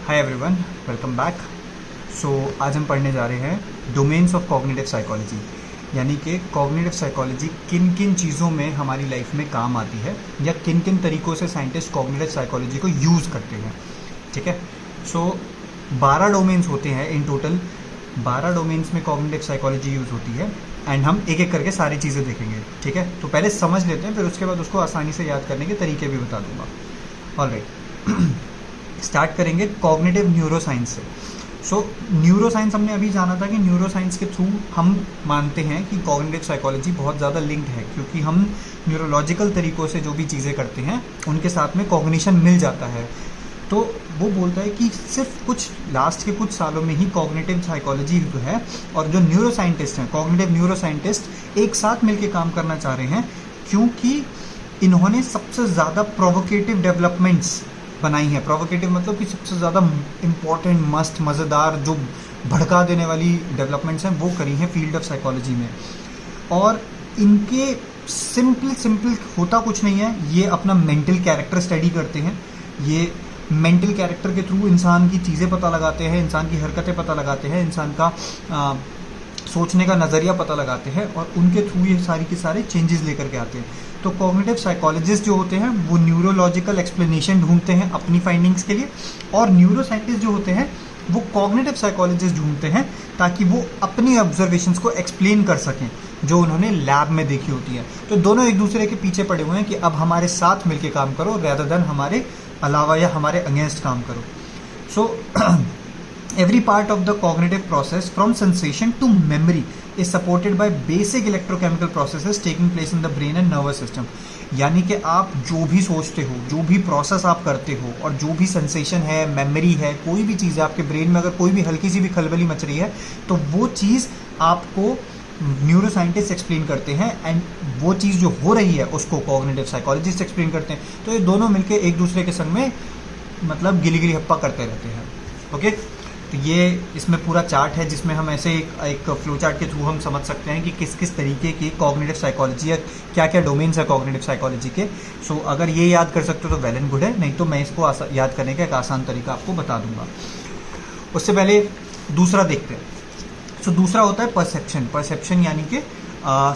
हाय everyone, welcome back. So आज हम पढ़ने जा रहे हैं डोमेन्स ऑफ कॉग्निटिव साइकोलॉजी, यानी कि कॉग्निटिव साइकोलॉजी किन किन चीज़ों में हमारी लाइफ में काम आती है या किन किन तरीक़ों से साइंटिस्ट कॉग्निटिव साइकोलॉजी को यूज़ करते हैं। ठीक है। सो 12 डोमेन्स होते हैं इन टोटल। 12 डोमेन्स में कॉग्निटिव साइकोलॉजी यूज़ होती है एंड हम एक एक करके सारी चीज़ें देखेंगे। ठीक है, तो पहले समझ लेते हैं, फिर उसके बाद उसको आसानी से याद करने के तरीके भी बता दूंगा। ऑलराइट, स्टार्ट करेंगे कॉग्निटिव न्यूरोसाइंस से। सो न्यूरोसाइंस हमने अभी जाना था कि न्यूरोसाइंस के थ्रू हम मानते हैं कि कॉग्निटिव साइकोलॉजी बहुत ज़्यादा लिंक्ड है, क्योंकि हम न्यूरोलॉजिकल तरीक़ों से जो भी चीज़ें करते हैं उनके साथ में कॉग्निशन मिल जाता है। तो वो बोलता है कि सिर्फ कुछ लास्ट के कुछ सालों में ही कॉग्निटिव साइकोलॉजी जो है और जो न्यूरो साइंटिस्ट हैं, कॉग्निटिव न्यूरो साइंटिस्ट एक साथ मिलकर काम करना चाह रहे हैं, क्योंकि इन्होंने सबसे ज़्यादा प्रोवोकेटिव डेवलपमेंट्स बनाई है। प्रोवोकेटिव मतलब कि सबसे ज़्यादा इम्पॉर्टेंट, मस्त, मज़ेदार, जो भड़का देने वाली डेवलपमेंट्स हैं वो करी हैं फील्ड ऑफ साइकोलॉजी में। और इनके सिंपल होता कुछ नहीं है, ये अपना मेंटल कैरेक्टर स्टडी करते हैं। ये मेंटल कैरेक्टर के थ्रू इंसान की चीज़ें पता लगाते हैं, इंसान की हरकतें पता लगाते हैं, इंसान का सोचने का नज़रिया पता लगाते हैं और उनके थ्रू ये सारी के सारे चेंजेस लेकर के आते हैं। तो कॉग्निटिव साइकोलॉजिस्ट जो होते हैं वो न्यूरोलॉजिकल एक्सप्लेनेशन ढूंढते हैं अपनी फाइंडिंग्स के लिए, और न्यूरो साइंटिस्ट जो होते हैं वो कॉग्निटिव साइकोलॉजिस्ट ढूंढते हैं ताकि वो अपनी ऑब्जर्वेशंस को एक्सप्लेन कर सकें जो उन्होंने लैब में देखी होती है। तो दोनों एक दूसरे के पीछे पड़े हुए हैं कि अब हमारे साथ मिलकर काम करो, रेदर देन हमारे अलावा या हमारे अगेंस्ट काम करो। सो every part of the cognitive process from sensation to memory is supported by basic electrochemical processes taking place in the brain and nervous system। यानी कि आप जो भी सोचते हो, जो भी प्रोसेस आप करते हो और जो भी सेंसेशन है, मेमोरी है, कोई भी चीज़ है आपके ब्रेन में, अगर कोई भी हल्की सी भी खलबली मच रही है तो वो चीज़ आपको न्यूरो साइंटिस्ट एक्सप्लेन करते हैं एंड वो चीज़ जो हो रही है उसको कॉग्निटिव साइकोलॉजिस्ट एक्सप्लेन करते हैं। तो ये दोनों मिलकर एक दूसरे के संग में मतलब गिली गिली हप्पा करते रहते हैं। ओके, तो ये इसमें पूरा चार्ट है जिसमें हम ऐसे एक फ्लो चार्ट के थ्रू हम समझ सकते हैं कि किस किस तरीके की कॉग्निटिव साइकोलॉजी है, क्या क्या डोमेन्स है कॉग्निटिव साइकोलॉजी के। सो अगर ये याद कर सकते हो तो वेल एंड गुड है, नहीं तो मैं इसको याद करने का एक आसान तरीका आपको बता दूंगा। उससे पहले दूसरा देखते हैं। सो दूसरा होता है परसेप्शन। परसेप्शन यानी कि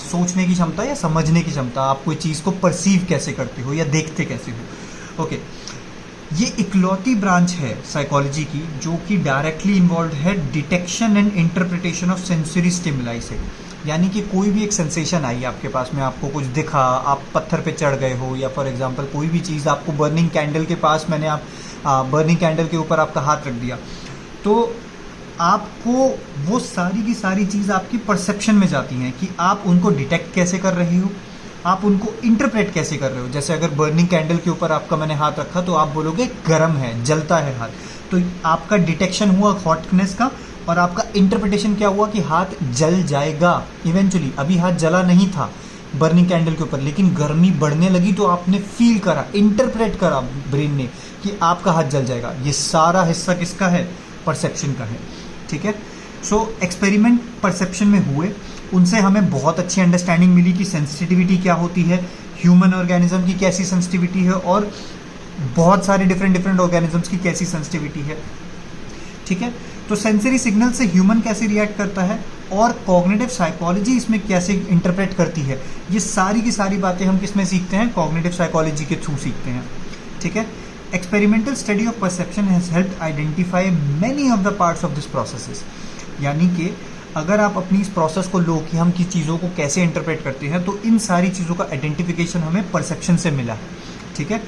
सोचने की क्षमता या समझने की क्षमता, आप कोई चीज़ को परसीव कैसे करते हो या देखते कैसे हो। ओके, ये इकलौती ब्रांच है साइकोलॉजी की जो कि डायरेक्टली इन्वॉल्व है detection and interpretation of sensory stimuli से। यानी कि कोई भी एक सेंसेशन आई आपके पास में, आपको कुछ दिखा, आप पत्थर पे चढ़ गए हो, या फॉर एग्जांपल कोई भी चीज़ आपको बर्निंग कैंडल के पास, मैंने आप बर्निंग कैंडल के ऊपर आपका हाथ रख दिया, तो आपको वो सारी की सारी चीज़ आपकी परसेप्शन में जाती हैं कि आप उनको डिटेक्ट कैसे कर रहे हो, आप उनको इंटरप्रेट कैसे कर रहे हो। जैसे अगर बर्निंग कैंडल के ऊपर आपका मैंने हाथ रखा तो आप बोलोगे गर्म है, जलता है हाथ, तो आपका डिटेक्शन हुआ हॉटनेस का और आपका इंटरप्रिटेशन क्या हुआ कि हाथ जल जाएगा इवेंचुअली। अभी हाथ जला नहीं था बर्निंग कैंडल के ऊपर, लेकिन गर्मी बढ़ने लगी तो आपने फील करा, इंटरप्रेट करा ब्रेन ने कि आपका हाथ जल जाएगा। ये सारा हिस्सा किसका है? परसेप्शन का है। ठीक है। सो एक्सपेरिमेंट परसेप्शन में हुए, उनसे हमें बहुत अच्छी अंडरस्टैंडिंग मिली कि सेंसिटिविटी क्या होती है, ह्यूमन ऑर्गेनिज्म की कैसी सेंसिटिविटी है और बहुत सारे डिफरेंट ऑर्गेनिजम्स की कैसी सेंसिटिविटी है। ठीक है, तो सेंसरी सिग्नल से ह्यूमन कैसे रिएक्ट करता है और कॉग्निटिव साइकोलॉजी इसमें कैसे इंटरप्रेट करती है, ये सारी की सारी बातें हम किस में सीखते हैं? कॉग्निटिव साइकोलॉजी के थ्रू सीखते हैं। ठीक है। Experimental study of perception has helped identify many of the parts of this processes. यानी कि अगर आप अपनी इस प्रोसेस को लो कि हम किस चीज़ों को कैसे इंटरप्रेट करते हैं, तो इन सारी चीज़ों का आइडेंटिफिकेशन हमें परसेप्शन से मिला है। ठीक है।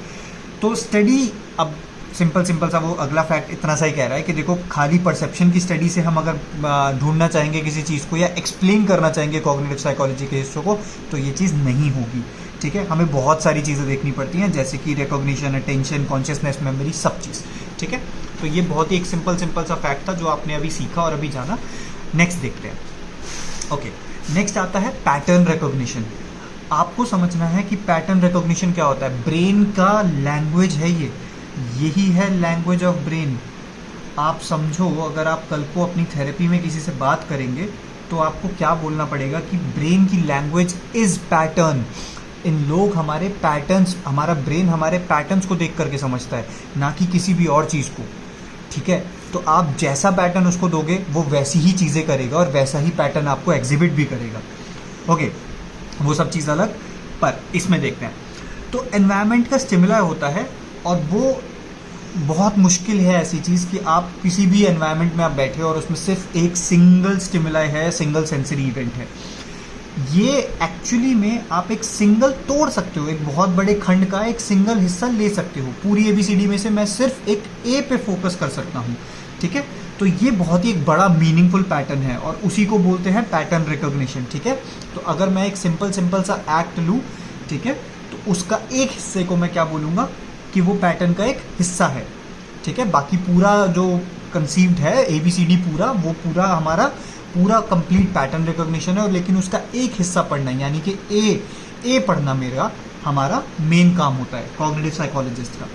तो स्टडी, अब सिंपल सा वो अगला फैक्ट इतना सा ही कह रहा है कि देखो, खाली परसेप्शन की स्टडी से हम अगर ढूंढना चाहेंगे किसी चीज़ को या एक्सप्लेन करना चाहेंगे कॉग्निटिव साइकोलॉजी के हिस्सों को, तो ये चीज़ नहीं होगी। ठीक है, हमें बहुत सारी चीज़ें देखनी पड़ती हैं, जैसे कि रिकॉग्निशन, अटेंशन, कॉन्शियसनेस, मेमोरी, सब चीज़। ठीक है, तो ये बहुत ही एक सिंपल सा फैक्ट था जो आपने अभी सीखा और अभी जाना। नेक्स्ट देखते हैं। ओके, नेक्स्ट आता है पैटर्न रिकॉग्निशन। आपको समझना है कि पैटर्न रिकॉग्निशन क्या होता है। ब्रेन का लैंग्वेज है ये, यही है लैंग्वेज ऑफ ब्रेन। आप समझो, अगर आप कल को अपनी थेरेपी में किसी से बात करेंगे तो आपको क्या बोलना पड़ेगा कि ब्रेन की लैंग्वेज इज पैटर्न। इन लोग हमारे पैटर्न्स, हमारा ब्रेन हमारे पैटर्न्स को देख करके समझता है, ना कि किसी भी और चीज़ को। ठीक है। तो आप जैसा पैटर्न उसको दोगे वो वैसी ही चीज़ें करेगा और वैसा ही पैटर्न आपको एग्जिबिट भी करेगा। ओके, वो सब चीज़ अलग, पर इसमें देखते हैं। तो एनवायरनमेंट का स्टिमुलाई होता है और वो बहुत मुश्किल है ऐसी चीज़ कि आप किसी भी एनवायरनमेंट में आप बैठे हो और उसमें सिर्फ एक सिंगल स्टिमुलाई है, सिंगल सेंसरी इवेंट है। ये एक्चुअली में आप एक सिंगल तोड़ सकते हो, एक बहुत बड़े खंड का एक सिंगल हिस्सा ले सकते हो। पूरी ABCD में से मैं सिर्फ एक A पे फोकस कर सकता हूँ, ठीक है। तो ये बहुत ही एक बड़ा मीनिंगफुल पैटर्न है और उसी को बोलते हैं पैटर्न रिकॉग्निशन, ठीक है। तो अगर मैं एक सिंपल सा एक्ट लूँ, ठीक है, तो उसका एक हिस्से को मैं क्या बोलूँगा कि वो पैटर्न का एक हिस्सा है, ठीक है। बाकी पूरा जो कंसीव्ड है ABCD पूरा, वो पूरा हमारा पूरा कंप्लीट पैटर्न रिकॉग्निशन है, और लेकिन उसका एक हिस्सा पढ़ना है, यानी कि ए पढ़ना मेरा हमारा मेन काम होता है कॉग्निटिव साइकोलॉजिस्ट का।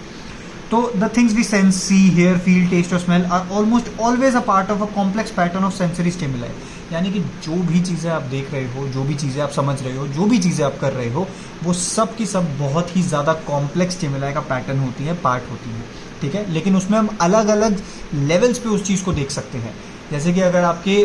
तो the things we sense, see, hear, feel, taste और smell are almost always a part of a complex pattern of sensory stimuli. यानी कि जो भी चीज़ें आप देख रहे हो, जो भी चीज़ें आप समझ रहे हो, जो भी चीज़ें आप कर रहे हो, वो सब की सब बहुत ही ज़्यादा कॉम्प्लेक्स स्टिमुलाई का पैटर्न होती है, पार्ट होती है, ठीक है। लेकिन उसमें हम अलग अलग लेवल्स पे उस चीज़ को देख सकते हैं। जैसे कि अगर आपके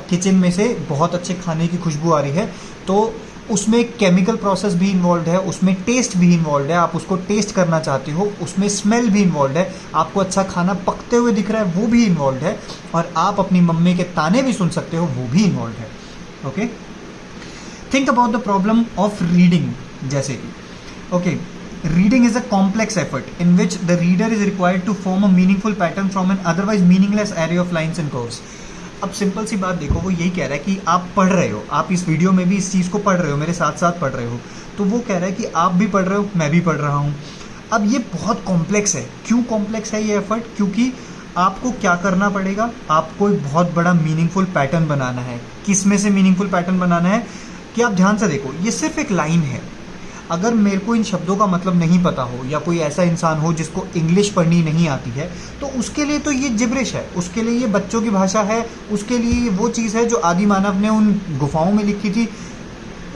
किचन में से बहुत अच्छे खाने की खुशबू आ रही है, तो उसमें केमिकल प्रोसेस भी इन्वॉल्व है, उसमें टेस्ट भी इन्वॉल्व है, आप उसको टेस्ट करना चाहते हो, उसमें स्मेल भी इन्वॉल्व है, आपको अच्छा खाना पकते हुए दिख रहा है वो भी इन्वॉल्व है, और आप अपनी मम्मी के ताने भी सुन सकते हो वो भी इन्वॉल्व है। Okay, think about the problem of reading. जैसे कि okay, reading is a complex effort in which the reader is required to form a meaningful pattern from an otherwise meaningless array of lines and curves. अब simple सी बात देखो, वो यही कह रहा है कि आप पढ़ रहे हो, आप इस वीडियो में भी इस चीज़ को पढ़ रहे हो, मेरे साथ साथ पढ़ रहे हो, तो वो कह रहा है कि आप भी पढ़ रहे हो, मैं भी पढ़ रहा हूँ। अब ये बहुत कॉम्प्लेक्स है। क्यों कॉम्प्लेक्स है ये एफर्ट? क्योंकि आपको क्या करना पड़ेगा, आपको एक बहुत बड़ा मीनिंगफुल पैटर्न बनाना है। किस में से मीनिंगफुल पैटर्न बनाना है कि आप ध्यान से देखो, ये सिर्फ एक लाइन है। अगर मेरे को इन शब्दों का मतलब नहीं पता हो, या कोई ऐसा इंसान हो जिसको इंग्लिश पढ़नी नहीं आती है, तो उसके लिए तो ये जिब्रिश है, उसके लिए ये बच्चों की भाषा है, उसके लिए वो चीज़ है जो आदि मानव ने उन गुफाओं में लिखी थी।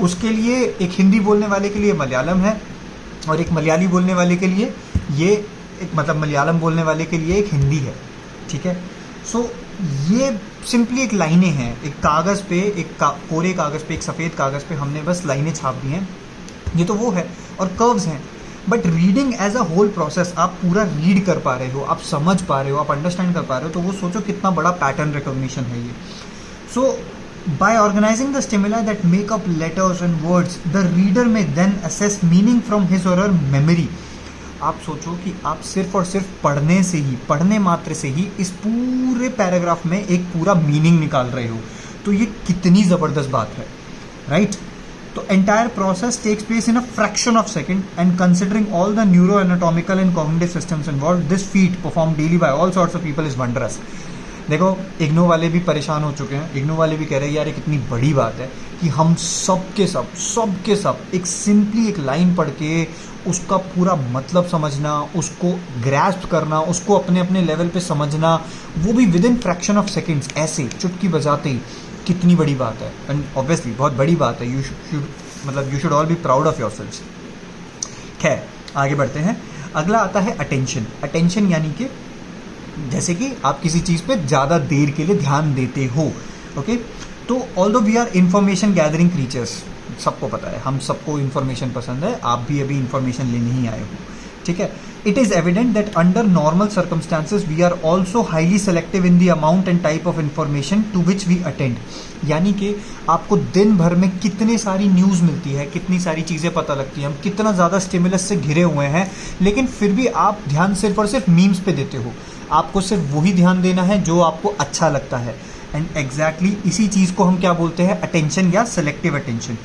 उसके लिए एक हिंदी बोलने वाले के लिए मलयालम है, और एक मलयाली बोलने वाले के लिए ये एक मतलब मलयालम बोलने वाले के लिए एक हिंदी है, ठीक है। सो ये सिंपली एक लाइनें हैं, एक कागज़ पे, कोरे कागज़ पे, एक सफ़ेद कागज़ पे हमने बस लाइनें छाप दी हैं, ये तो वो है, और कर्व्स हैं। But reading as a whole process, आप पूरा रीड कर पा रहे हो, आप समझ पा रहे हो, आप अंडरस्टैंड कर पा रहे हो, तो वो सोचो कितना बड़ा पैटर्न रिकॉग्निशन है ये। So by organising the stimuli that make up letters and words, the reader में then access meaning from his or her memory. आप सोचो कि आप सिर्फ और सिर्फ पढ़ने से ही, पढ़ने मात्र से ही इस पूरे पैराग्राफ में एक पूरा मीनिंग निकाल रहे हो, तो ये कितनी ज़बरदस्त बात है, राइट। तो entire process takes place in a fraction of second, and considering all the neuroanatomical and cognitive systems involved, this feat performed daily by all sorts of people is wondrous। देखो, इग्नो वाले भी परेशान हो चुके हैं, इग्नो वाले भी कह रहे हैं यार ये कितनी बड़ी बात है कि हम सब के सब एक सिंपली एक लाइन पढ़ के उसका पूरा मतलब समझना, उसको ग्रैस्प करना, उसको अपने अपने लेवल पे समझना, वो भी with in fraction of seconds, ऐसे चुटकी बजाते ही, कितनी बड़ी बात है। एंड ऑब्वियसली बहुत बड़ी बात है, you should all be proud of yourselves. खैर, आगे बढ़ते हैं। अगला आता है अटेंशन। अटेंशन यानी कि जैसे कि आप किसी चीज़ पे ज़्यादा देर के लिए ध्यान देते हो, ओके। तो although we are information gathering creatures, सबको पता है, हम सबको इन्फॉर्मेशन पसंद है, आप भी अभी इन्फॉर्मेशन लेने ही आए हो, ठीक है। It is evident that under normal circumstances we are also highly selective in the amount and type of information to which we attend. यानी कि आपको दिन भर में कितनी सारी न्यूज़ मिलती है, कितनी सारी चीज़ें पता लगती हैं, हम कितना ज़्यादा स्टिमुलस से घिरे हुए हैं, लेकिन फिर भी आप ध्यान सिर्फ और सिर्फ मीम्स पे देते हो। आपको सिर्फ वही ध्यान देना है जो आपको अच्छा लगता है। एंड एग्जैक्टली इसी चीज़ को हम क्या बोलते हैं, अटेंशन या selective attention.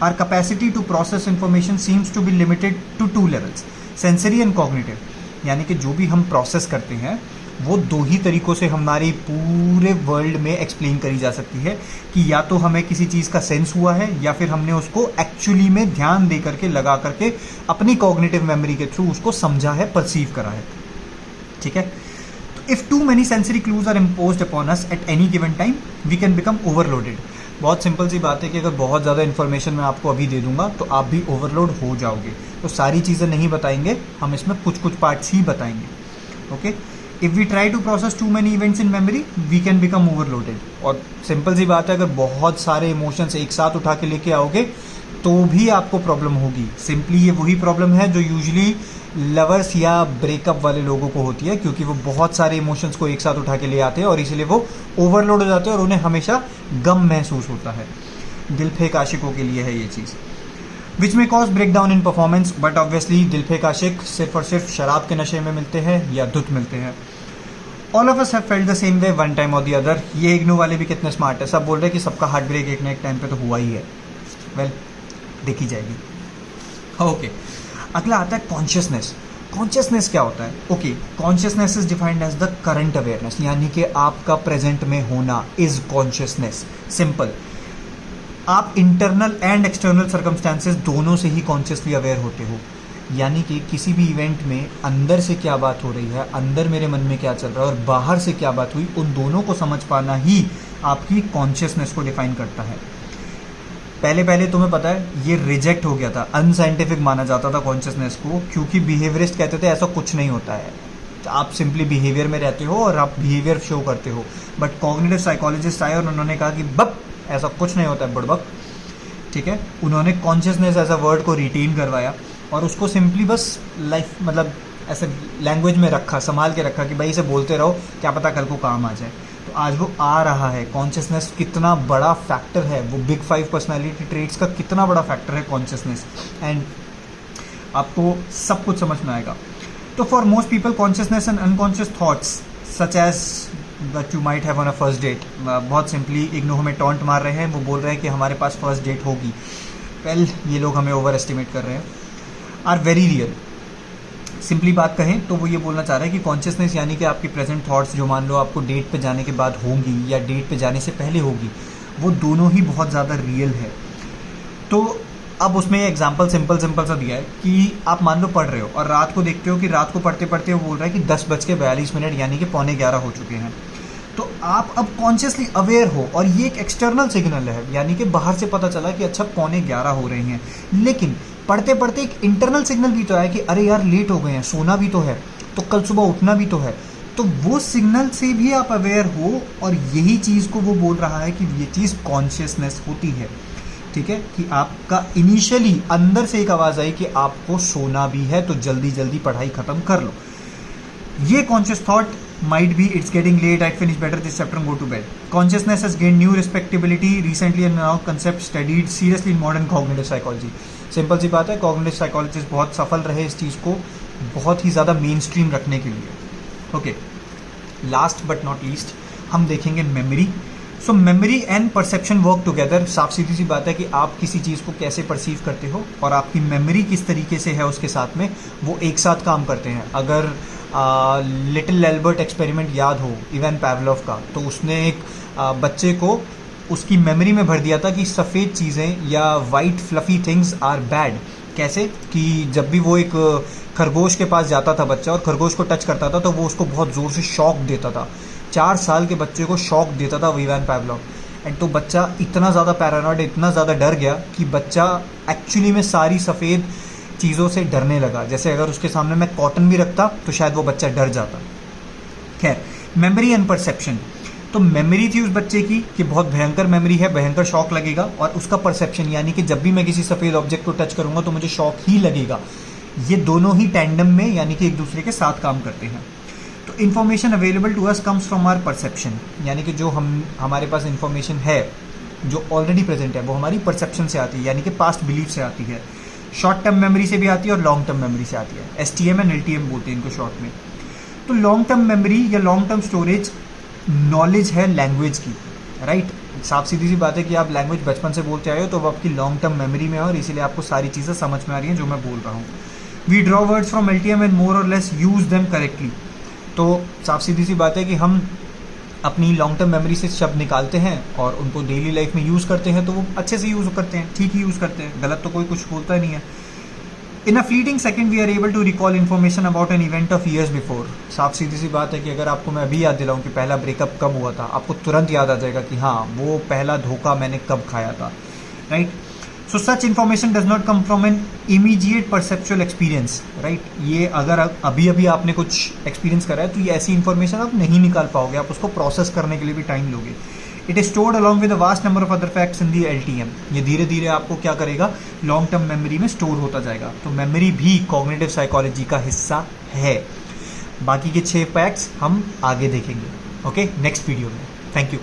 Our capacity to process information seems to be limited to 2 levels, sensory and cognitive. यानी कि जो भी हम प्रोसेस करते हैं वो 2 ही तरीक़ों से हमारे पूरे वर्ल्ड में एक्सप्लेन करी जा सकती है, कि या तो हमें किसी चीज़ का सेंस हुआ है, या फिर हमने उसको एक्चुअली में ध्यान दे करके, लगा करके अपनी कॉग्निटिव मेमोरी के थ्रू उसको समझा है, परसीव करा है, ठीक है। तो if too many sensory clues are imposed upon us at any given time, we can become overloaded. बहुत सिंपल सी बात है कि अगर बहुत ज़्यादा इन्फॉर्मेशन मैं आपको अभी दे दूंगा तो आप भी ओवरलोड हो जाओगे। तो सारी चीज़ें नहीं बताएंगे हम, इसमें कुछ पार्ट्स ही बताएंगे, okay. If we try to process too many events in memory we can become overloaded. और सिंपल सी बात है, अगर बहुत सारे इमोशंस एक साथ उठा के लेके आओगे तो भी आपको प्रॉब्लम होगी। सिंपली ये वही प्रॉब्लम है जो यूजुअली लवर्स या ब्रेकअप वाले लोगों को होती है, क्योंकि वो बहुत सारे इमोशंस को एक साथ उठा के ले आते हैं और इसीलिए वो ओवरलोड हो जाते हैं और उन्हें हमेशा गम महसूस होता है। दिल फेंक आशिकों के लिए है ये चीज़, which may cause break down in performance. But obviously दिल फेंक आशिक सिर्फ और सिर्फ शराब के नशे में मिलते हैं या धुत मिलते हैं। All of us have felt the same way one time और द अदर। ये इग्नू वाले भी कितने स्मार्ट है, सब बोल रहे हैं कि सबका हार्ट ब्रेक एक ना एक टाइम पे तो हुआ ही है। वेल, देखी जाएगी। ओके, अगला आता है कॉन्शियसनेस। कॉन्शियसनेस क्या होता है? Okay, consciousness is defined as the current awareness, यानी कि आपका प्रेजेंट में होना इज कॉन्शियसनेस। सिंपल, आप इंटरनल एंड एक्सटर्नल सर्कमस्टांसेस दोनों से ही कॉन्शियसली अवेयर होते हो। यानी कि किसी भी इवेंट में अंदर से क्या बात हो रही है, अंदर मेरे मन में क्या चल रहा है और बाहर से क्या बात हुई, उन दोनों को समझ पाना ही आपकी कॉन्शियसनेस को डिफाइन करता है। पहले पहले तुम्हें पता है ये रिजेक्ट हो गया था, अनसाइंटिफिक माना जाता था कॉन्शियसनेस को, क्योंकि बिहेवियरिस्ट कहते थे ऐसा कुछ नहीं होता है, आप सिंपली बिहेवियर में रहते हो और आप बिहेवियर शो करते हो। बट कॉग्निटिव साइकोलॉजिस्ट आए और उन्होंने कहा कि बप ऐसा कुछ नहीं होता है बुड़बक, ठीक है। उन्होंने कॉन्शियसनेस एज अ वर्ड को रिटेन करवाया और उसको सिंपली बस लाइफ मतलब ऐसे लैंग्वेज में रखा, संभाल के रखा कि भाई इसे बोलते रहो, क्या पता कल को काम आ जाए। तो आज वो आ रहा है। कॉन्शियसनेस कितना बड़ा फैक्टर है, वो बिग 5 पर्सनालिटी ट्रेट्स का कितना बड़ा फैक्टर है कॉन्शियसनेस, एंड आपको सब कुछ समझ में आएगा। तो for most people consciousness and unconscious thoughts such as that you might have on a first date. बहुत सिंपली इग्नू हमें टॉन्ट मार रहे हैं, वो बोल रहे हैं कि हमारे पास फर्स्ट डेट होगी। वेल, ये लोग हमें ओवर एस्टिमेट कर रहे हैं, आर वेरी रियल। सिंपली बात कहें तो वो ये बोलना चाह रहे हैं कि कॉन्शियसनेस यानी कि आपकी प्रेजेंट थॉट्स जो मान लो आपको डेट पे जाने के बाद होंगी या डेट पे जाने से पहले होगी, वो दोनों ही बहुत ज़्यादा रियल है। तो अब उसमें एग्जांपल सिंपल सा दिया है कि आप मान लो पढ़ रहे हो और रात को देखते हो कि रात को पढ़ते पढ़ते वो बोल रहा है कि 10:42 यानी कि 11:45 हो चुके हैं। तो आप अब कॉन्शियसली अवेयर हो और ये एक एक्सटर्नल सिग्नल है, यानी कि बाहर से पता चला कि अच्छा 11:45 हो रहे हैं, लेकिन पढ़ते पढ़ते एक इंटरनल सिग्नल भी तो आया कि अरे यार लेट हो गए हैं, सोना भी तो है, तो कल सुबह उठना भी तो है। तो वो सिग्नल से भी आप अवेयर हो और यही चीज़ को वो बोल रहा है कि ये चीज़ कॉन्शियसनेस होती है, ठीक है। कि आपका इनिशियली अंदर से एक आवाज़ आई कि आपको सोना भी है, तो जल्दी जल्दी पढ़ाई ख़त्म कर लो। ये conscious thought might be it's getting late, I'd finish better this chapter and go to bed. Consciousness has gained new respectability recently and now concept studied seriously in modern cognitive psychology. Simple सी बात है, cognitive psychologist बहुत सफल रहे इस चीज़ को बहुत ही ज़्यादा मेन स्ट्रीम रखने के लिए। Okay, last but not least हम देखेंगे memory. So memory and perception work together. साफ सीधी सी बात है कि आप किसी चीज़ को कैसे परसीव करते हो और आपकी मेमोरी किस तरीके से है उसके साथ में, वो एक साथ काम करते हैं। अगर लिटिल एल्बर्ट एक्सपेरिमेंट याद हो इवान पावलोव का, तो उसने एक बच्चे को उसकी मेमोरी में भर दिया था कि सफ़ेद चीज़ें या white fluffy things are bad. कैसे कि जब भी वो एक खरगोश के पास जाता था बच्चा और खरगोश को टच करता था तो वो उसको बहुत ज़ोर से शॉक देता था। 4 साल के बच्चे को शॉक देता था इवान पावलोव। एंड तो बच्चा इतना ज़्यादा पैरानॉइड, इतना ज़्यादा डर गया कि बच्चा एक्चुअली में सारी सफ़ेद चीज़ों से डरने लगा। जैसे अगर उसके सामने मैं कॉटन भी रखता तो शायद वो बच्चा डर जाता। खैर, मेमोरी एंड परसेप्शन। तो मेमोरी थी उस बच्चे की कि बहुत भयंकर मेमोरी है, भयंकर शॉक लगेगा, और उसका परसेप्शन यानी कि जब भी मैं किसी सफ़ेद ऑब्जेक्ट को टच करूंगा तो मुझे शॉक ही लगेगा। ये दोनों ही टैंडम में यानी कि एक दूसरे के साथ काम करते हैं। तो information available to us comes from our perception, यानी कि जो हमारे पास इन्फॉर्मेशन है जो ऑलरेडी प्रेजेंट है वो हमारी परसेप्शन से आती है, यानी कि पास्ट बिलीफ से आती है। शॉर्ट टर्म मेमोरी से भी आती है और लॉन्ग टर्म मेमोरी से आती है। STM एंड LTM बोलते हैं इनको शॉर्ट में। तो लॉन्ग टर्म मेमोरी या लॉन्ग टर्म स्टोरेज नॉलेज है लैंग्वेज की, राइट। साफ सीधी सी बात है कि आप लैंग्वेज बचपन से बोलते आए हो तो वो आपकी लॉन्ग टर्म मेमोरी में है और इसीलिए आपको सारी चीज़ें समझ में आ रही हैं जो मैं बोल रहा हूँ। We draw words from LTM and more or less use them correctly. तो साफ सीधी सी बात है कि हम अपनी लॉन्ग टर्म मेमोरी से शब्द निकालते हैं और उनको डेली लाइफ में यूज़ करते हैं तो वो अच्छे से यूज़ करते हैं, ठीक ही यूज़ करते हैं, गलत तो कोई कुछ बोलता नहीं है। In a fleeting second we are able to recall information about an event of years before. साफ सीधी सी बात है कि अगर आपको मैं अभी याद दिलाऊं कि पहला ब्रेकअप कब हुआ था, आपको तुरंत याद आ जाएगा कि हाँ वो पहला धोखा मैंने कब खाया था, right. So such information does not come from an immediate perceptual experience, right. ये अगर अभी अभी आपने कुछ एक्सपीरियंस करा है तो ये ऐसी इन्फॉर्मेशन आप नहीं निकाल पाओगे, आप उसको प्रोसेस करने के लिए भी टाइम लोगे। It is stored along with a vast number of other facts in the LTM। ये धीरे धीरे आपको क्या करेगा, लॉन्ग टर्म मेमोरी में स्टोर होता जाएगा। तो मेमोरी भी कॉग्निटिव साइकोलॉजी का हिस्सा है। बाकी के 6 फैक्ट्स हम आगे देखेंगे, ओके, नेक्स्ट वीडियो में। Thank you.